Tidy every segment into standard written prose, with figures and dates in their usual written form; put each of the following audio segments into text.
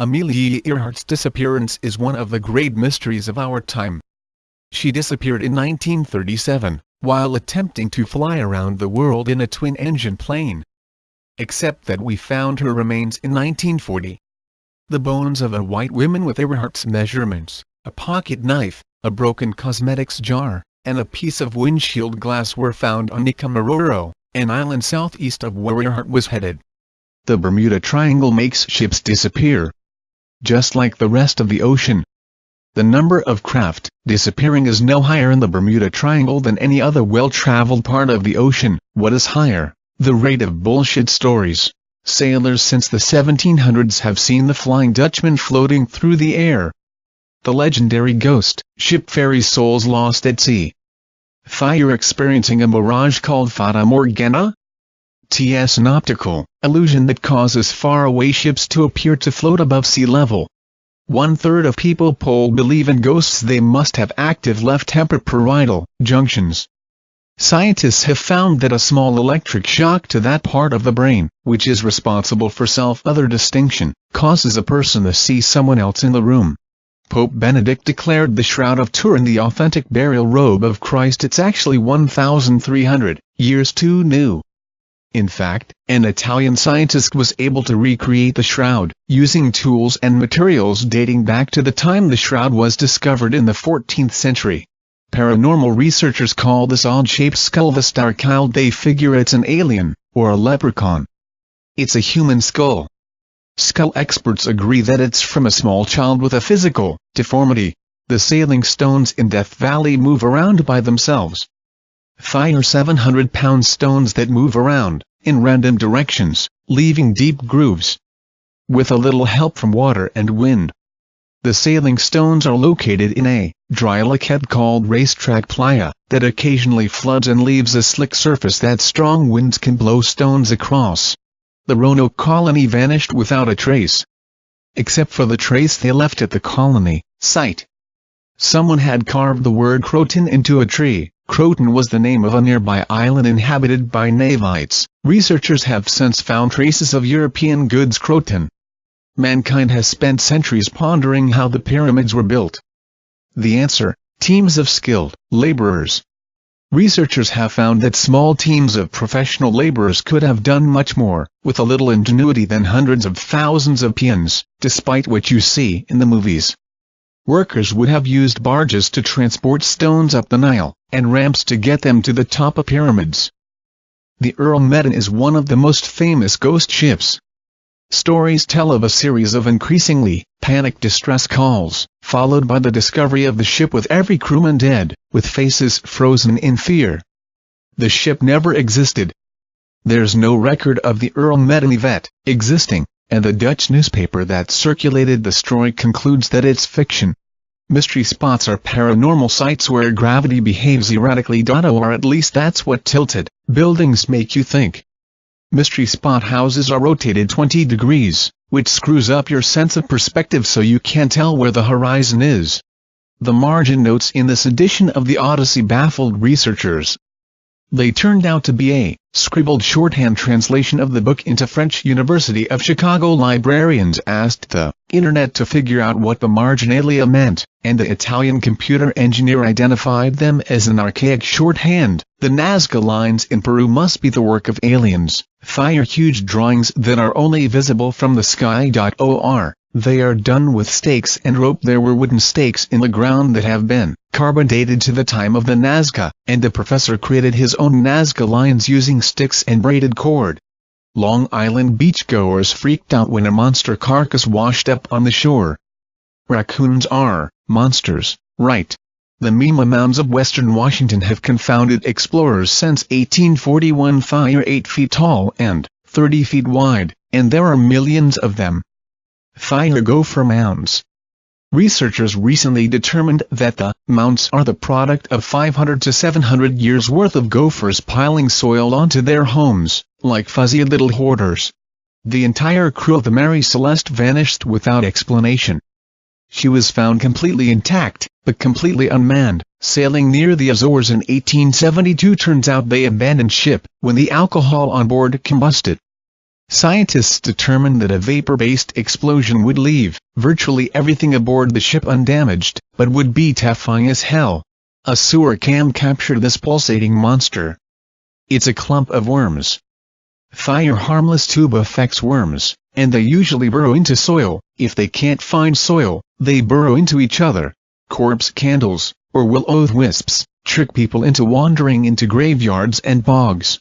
Amelia Earhart's disappearance is one of the great mysteries of our time. She disappeared in 1937, while attempting to fly around the world in a twin-engine plane. Except that we found her remains in 1940. The bones of a white woman with Earhart's measurements, a pocket knife, a broken cosmetics jar, and a piece of windshield glass were found on Nicomaroro, an island southeast of where Earhart was headed. The Bermuda Triangle makes ships disappear, just like the rest of the ocean. The number of craft disappearing is no higher in the Bermuda Triangle than any other well-traveled part of the ocean. What is higher? The rate of bullshit stories. Sailors since the 1700s have seen the Flying Dutchman floating through the air. The legendary ghost ship ferry souls lost at sea. Fire experiencing a mirage called Fata Morgana? An optical illusion that causes faraway ships to appear to float above sea level. 1/3 of people polled believe in ghosts. They must have active left temporal junctions. Scientists have found that a small electric shock to that part of the brain, which is responsible for self-other distinction, causes a person to see someone else in the room. Pope Benedict declared the Shroud of Turin the authentic burial robe of Christ. It's actually 1,300 years too new. In fact, an Italian scientist was able to recreate the shroud, using tools and materials dating back to the time the shroud was discovered in the 14th century. Paranormal researchers call this odd-shaped skull the Starchild. They figure it's an alien, or a leprechaun. It's a human skull. Skull experts agree that it's from a small child with a physical deformity. The sailing stones in Death Valley move around by themselves. 700-pound stones that move around, in random directions, leaving deep grooves. With a little help from water and wind. The sailing stones are located in a dry lakehead called Racetrack Playa, that occasionally floods and leaves a slick surface that strong winds can blow stones across. The Roanoke colony vanished without a trace. Except for the trace they left at the colony site. Someone had carved the word Croton into a tree. Croton was the name of a nearby island inhabited by Navites. Researchers have since found traces of European goods Croton. Mankind has spent centuries pondering how the pyramids were built. The answer: teams of skilled laborers. Researchers have found that small teams of professional laborers could have done much more, with a little ingenuity, than hundreds of thousands of peons, despite what you see in the movies. Workers would have used barges to transport stones up the Nile, and ramps to get them to the top of pyramids. The Earl Meddon is one of the most famous ghost ships. Stories tell of a series of increasingly panicked distress calls, followed by the discovery of the ship with every crewman dead, with faces frozen in fear. The ship never existed. There's no record of the Earl Meddon event existing, and the Dutch newspaper that circulated the story concludes that it's fiction. Mystery spots are paranormal sites where gravity behaves erratically, or at least that's what tilted buildings make you think. Mystery spot houses are rotated 20 degrees, which screws up your sense of perspective so you can't tell where the horizon is. The margin notes in this edition of the Odyssey baffled researchers. They turned out to be a scribbled shorthand translation of the book into French. University of Chicago librarians asked the internet to figure out what the marginalia meant, and the Italian computer engineer identified them as an archaic shorthand. The Nazca lines in Peru must be the work of aliens. Fire huge drawings that are only visible from the sky. They are done with stakes and rope. There were wooden stakes in the ground that have been carbon dated to the time of the Nazca, and the professor created his own Nazca lines using sticks and braided cord. Long Island beachgoers freaked out when a monster carcass washed up on the shore. Raccoons are monsters, right? The Mima Mounds of western Washington have confounded explorers since 1841. Fire 8 feet tall and 30 feet wide, and there are millions of them. Fire gopher mounds. Researchers recently determined that the mounds are the product of 500 to 700 years' worth of gophers piling soil onto their homes, like fuzzy little hoarders. The entire crew of the Mary Celeste vanished without explanation. She was found completely intact, but completely unmanned, sailing near the Azores in 1872. Turns out they abandoned ship when the alcohol on board combusted. Scientists determined that a vapor-based explosion would leave virtually everything aboard the ship undamaged, but would be terrifying as hell. A sewer cam captured this pulsating monster. It's a clump of worms. Fire harmless tube affects worms, and they usually burrow into soil. If they can't find soil, they burrow into each other. Corpse candles, or will-o'-the-wisps, trick people into wandering into graveyards and bogs.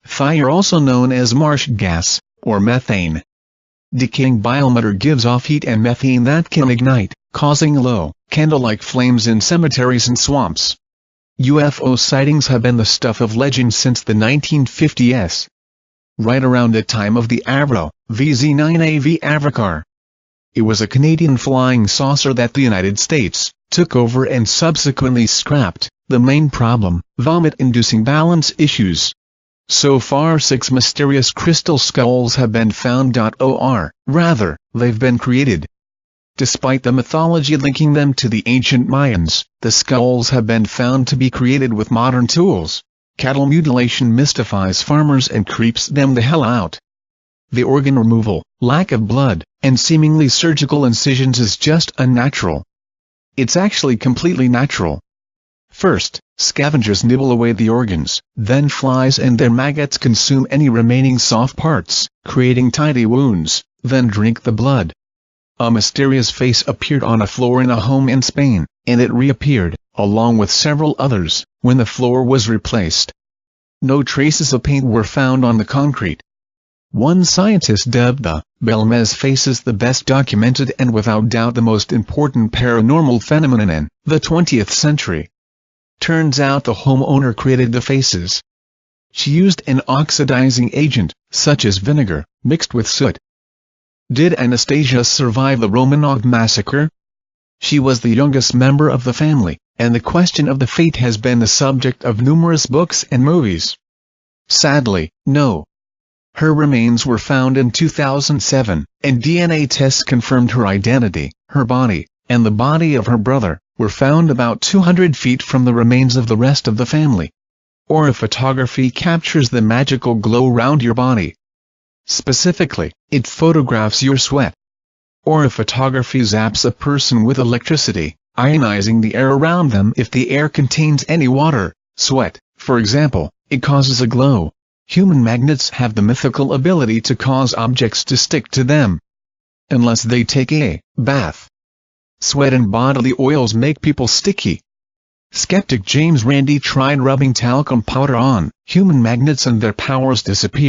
Fire, also known as marsh gas, or methane. Decaying biomatter gives off heat and methane that can ignite, causing low, candle-like flames in cemeteries and swamps. UFO sightings have been the stuff of legend since the 1950s. Right around the time of the Avro, VZ-9AV Avrocar. It was a Canadian flying saucer that the United States took over and subsequently scrapped. The main problem, vomit-inducing balance issues. So far 6 mysterious crystal skulls have been found. Or rather, they've been created. Despite the mythology linking them to the ancient Mayans, the skulls have been found to be created with modern tools. Cattle mutilation mystifies farmers and creeps them the hell out. The organ removal, lack of blood, and seemingly surgical incisions is just unnatural. It's actually completely natural. First, scavengers nibble away the organs, then flies and their maggots consume any remaining soft parts, creating tiny wounds, then drink the blood. A mysterious face appeared on a floor in a home in Spain, and it reappeared, along with several others, when the floor was replaced. No traces of paint were found on the concrete. One scientist dubbed the Belmez face as the best documented and without doubt the most important paranormal phenomenon in the 20th century. Turns out the homeowner created the faces. She used an oxidizing agent, such as vinegar, mixed with soot. Did Anastasia survive the Romanov massacre? She was the youngest member of the family, and the question of the fate has been the subject of numerous books and movies. Sadly, no. Her remains were found in 2007, and DNA tests confirmed her identity. Her body, and the body of her brother, were found about 200 feet from the remains of the rest of the family. Aura photography captures the magical glow around your body. Specifically, it photographs your sweat. Aura photography zaps a person with electricity, ionizing the air around them. If the air contains any water, sweat, for example, it causes a glow. Human magnets have the mythical ability to cause objects to stick to them. Unless they take a bath. Sweat and bodily oils make people sticky. Skeptic James Randi tried rubbing talcum powder on human magnets and their powers disappeared.